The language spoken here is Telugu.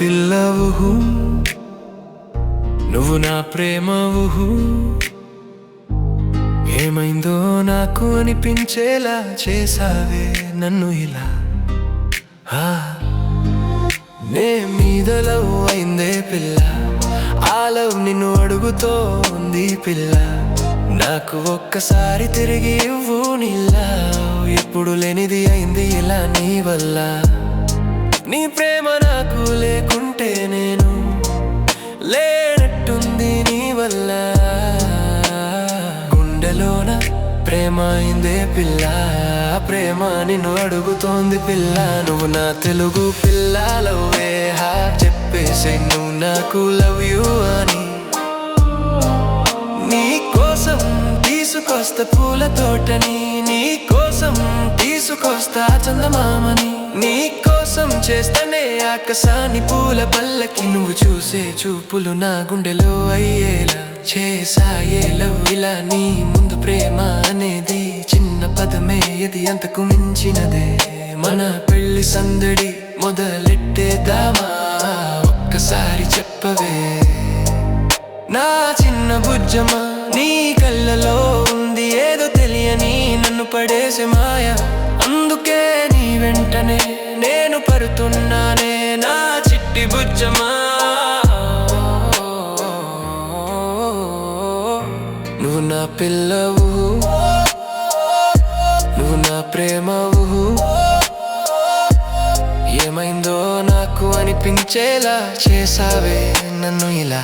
పిల్లవు, నువ్వు నా ప్రేమవు. ఏమైందో నాకు అనిపించేలా చేసావే నన్ను ఇలా. నే మీద లవ్ అయిందే పిల్ల, ఆ లవ్ నిన్ను అడుగుతోంది పిల్ల. నాకు ఒక్కసారి తిరిగి ఇవ్వు నీలా, ఎప్పుడు లేనిది అయింది ఇలా నీ వల్ల. నీ ప్రేమ నాకు లేకుంటే నేను లేనట్టుంది నీ వల్ల. గుండెలోన ప్రేమ అయిందే పిల్ల, ప్రేమ నిన్ను అడుగుతోంది పిల్ల. నువ్వు నా తెలుగు పిల్ల, లవ్వే హా చెప్పేసే నువ్వు నాకు లవ్ యూ అని. నీ కోసం తీసుకొస్తా పూల తోటని, నీ కోసం తీసుకొస్తా చందమామని, నీ కోసం చేస్తనే ఆకాశాన్ని పూల పల్లకి. నువ్వు చూసే చూపులు నా గుండెలో అయ్యేలా చేసాయే లవ్ ఇలా. నీ ముందు ప్రేమ అనేది చిన్న పదమే, ఇది అంతకు మించినదే. మన పెళ్లి సందడి మొదలెట్టేద్దామా, ఒక్కసారి చెప్పవే నా చిన్న బుజ్జమా. నీ కళ్ళలో ఉంది ఏదో తెలియని నన్ను పడేసే మాయ, అందుకే నీ వెంటనే నేను పడుతున్నానే నా చిట్టి బుజ్జమా. నువ్వు నా పిల్లవు, నువ్వు నా ప్రేమవు. ఏమైందో నాకు అనిపించేలా చేసావే నన్ను ఇలా.